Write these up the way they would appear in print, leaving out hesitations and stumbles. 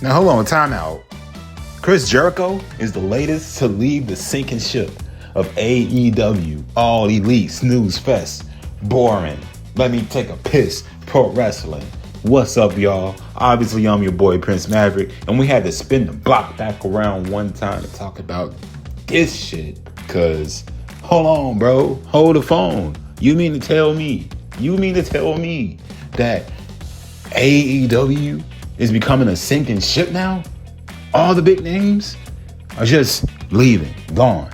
Now hold on, time out. Chris Jericho is the latest to leave the sinking ship of AEW, All Elite, Snooze Fest, boring, let me take a piss, pro wrestling. What's up, y'all? Obviously, I'm your boy, Prince Maverick, and we had to spin the block back around one time to talk about this shit, because, hold on, bro, hold the phone. You mean to tell me that AEW is becoming a sinking ship now? All the big names are just leaving, gone.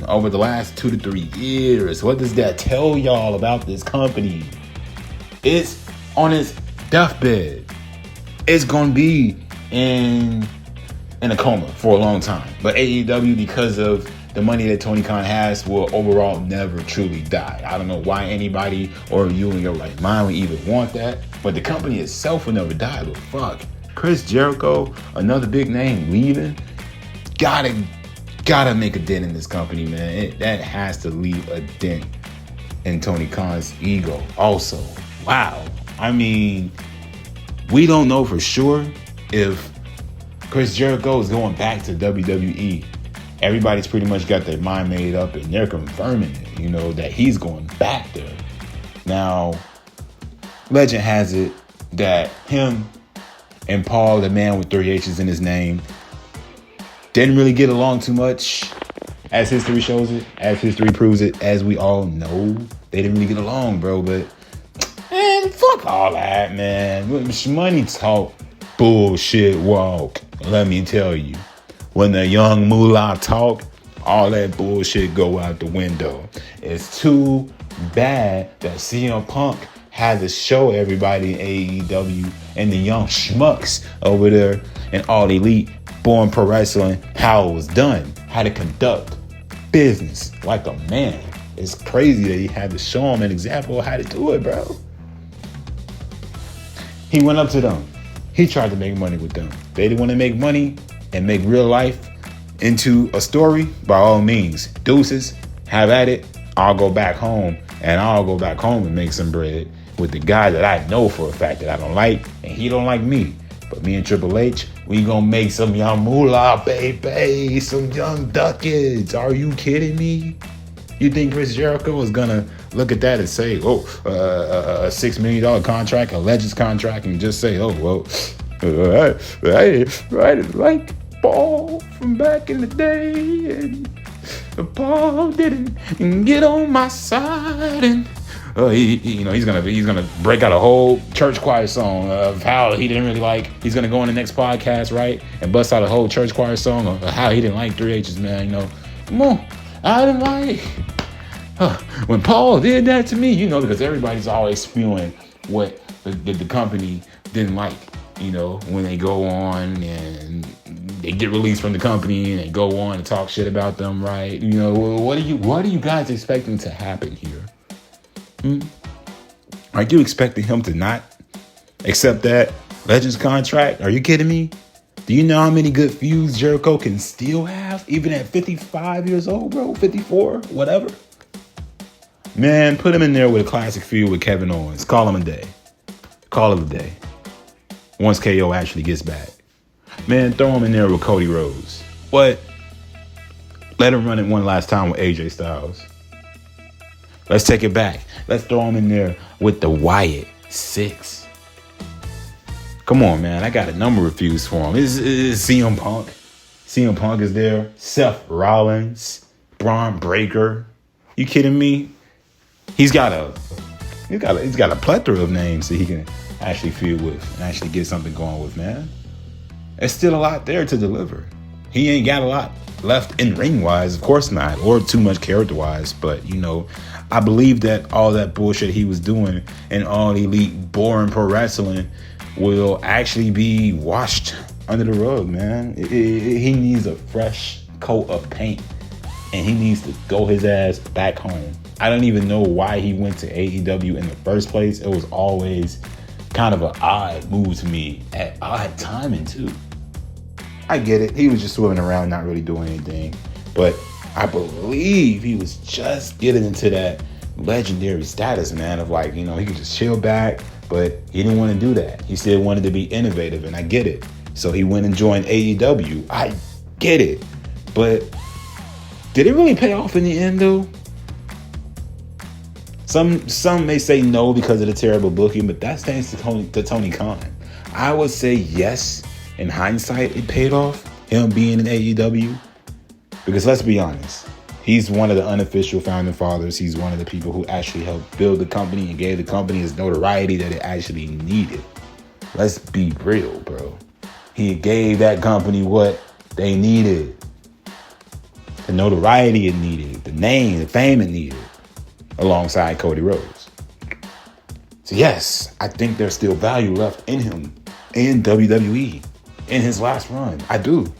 Over the last 2 to 3 years, what does that tell y'all about this company? It's on its deathbed. It's gonna be in a coma for a long time. But AEW, because of the money that Tony Khan has, will overall never truly die. I don't know why anybody or you in your right mind would even want that, but the company itself will never die. But fuck, Chris Jericho, another big name leaving, gotta make a dent in this company, man. That has to leave a dent in Tony Khan's ego also. Wow. I mean, we don't know for sure if Chris Jericho is going back to WWE. Everybody's pretty much got their mind made up, and they're confirming it, that he's going back there. Now, legend has it that him and Paul, the man with 3 H's in his name, didn't really get along too much, as history shows it, as history proves it, as we all know. They didn't really get along, bro, but, man, fuck all that, man. Money talk, bullshit walk, let me tell you. When the young moolah talk, all that bullshit go out the window. It's too bad that CM Punk had to show everybody in AEW and the young schmucks over there in All Elite, Born Pro Wrestling, how it was done, how to conduct business like a man. It's crazy that he had to show him an example of how to do it, bro. He went up to them. He tried to make money with them. They didn't want to make money and make real life into a story. By all means, deuces, have at it. I'll go back home and make some bread with the guy that I know for a fact that I don't like, and he don't like me. But me and Triple H, we gonna make some young moolah, baby, some young ducats. Are you kidding me? You think Chris Jericho is gonna look at that and say, a $6 million contract, a Legends contract, and just say, I like Paul from back in the day, and Paul didn't get on my side, and he's gonna break out a whole church choir song of how he didn't really like. He's gonna go on the next podcast, right, and bust out a whole church choir song of how he didn't like 3 H's, man. Come on, I didn't like when Paul did that to me, because everybody's always spewing what the company didn't like. When they go on and they get released from the company and they go on and talk shit about them, right? What are you guys expecting to happen here? Are you expecting him to not accept that Legends contract? Are you kidding me? Do you know how many good feuds Jericho can still have, even at 55 years old, bro? 54, whatever. Man, put him in there with a classic feud with Kevin Owens. Call him a day. Call it a day. Once KO actually gets back. Man, throw him in there with Cody Rhodes. What? Let him run it one last time with AJ Styles. Let's take it back. Let's throw him in there with the Wyatt 6. Come on, man. I got a number of feuds for him. It's CM Punk. CM Punk is there. Seth Rollins. Braun Breaker. You kidding me? He's got a plethora of names that he can actually feud with and actually get something going with, man. There's still a lot there to deliver. He ain't got a lot left in ring-wise, of course not, or too much character-wise, but, I believe that all that bullshit he was doing in All Elite boring pro wrestling will actually be washed under the rug, man. He needs a fresh coat of paint, and he needs to go his ass back home. I don't even know why he went to AEW in the first place. It was always kind of an odd move to me, at odd timing too. I get it. He was just swimming around, not really doing anything. But I believe he was just getting into that legendary status, man, of he could just chill back, But he didn't want to do that. He still wanted to be innovative, and I get it. So he went and joined AEW. I get it. But did it really pay off in the end, though? Some may say no because of the terrible booking, but that's thanks to Tony Khan. I would say yes. In hindsight, it paid off, him being in AEW. Because let's be honest, he's one of the unofficial founding fathers. He's one of the people who actually helped build the company and gave the company its notoriety that it actually needed. Let's be real, bro. He gave that company what they needed. The notoriety it needed. The name, the fame it needed. Alongside Cody Rhodes. So yes, I think there's still value left in him. In WWE. In his last run. I do.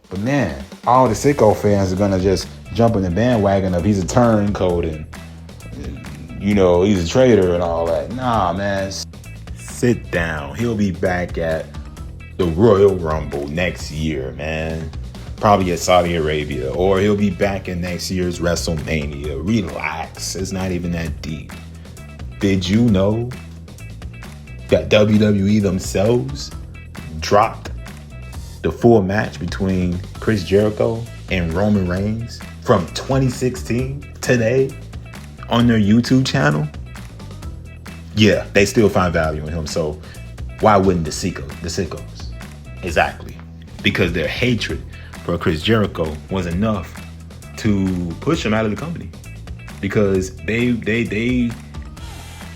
But man, all the sicko fans are going to just jump in the bandwagon of he's a turncoat and he's a traitor and all that. Nah, man. Sit down. He'll be back at the Royal Rumble next year, man. Probably at Saudi Arabia. Or he'll be back in next year's WrestleMania. Relax. It's not even that deep. Did you know that WWE themselves dropped the full match between Chris Jericho and Roman Reigns from 2016 today on their YouTube channel? Yeah, they still find value in him. So why wouldn't the sickos? Exactly. Because their hatred for Chris Jericho was enough to push him out of the company. Because they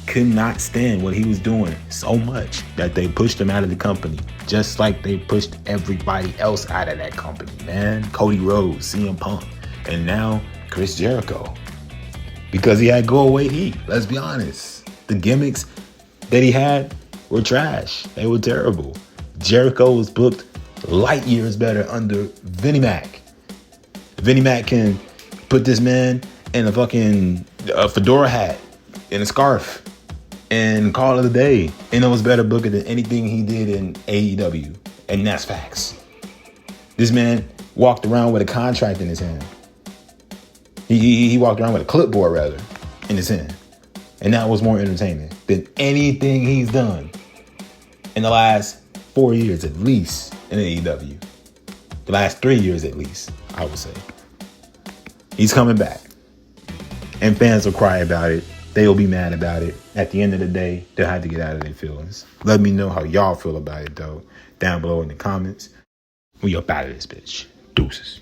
could not stand what he was doing so much that they pushed him out of the company, just like they pushed everybody else out of that company, man. Cody Rhodes, CM Punk, and now Chris Jericho. Because he had go-away heat, let's be honest. The gimmicks that he had were trash. They were terrible. Jericho was booked light years better under Vinnie Mac. Vinnie Mac can put this man in a fucking fedora hat and a scarf and call it a day. And it was better booker than anything he did in AEW. And that's facts. This man walked around with a contract in his hand. He walked around with a clipboard, rather, in his hand. And that was more entertaining than anything he's done in the last 4 years, at least, in AEW. The last 3 years, at least, I would say. He's coming back. And fans will cry about it. They'll be mad about it. At the end of the day, they'll have to get out of their feelings. Let me know how y'all feel about it, though, down below in the comments. We up out of this bitch. Deuces.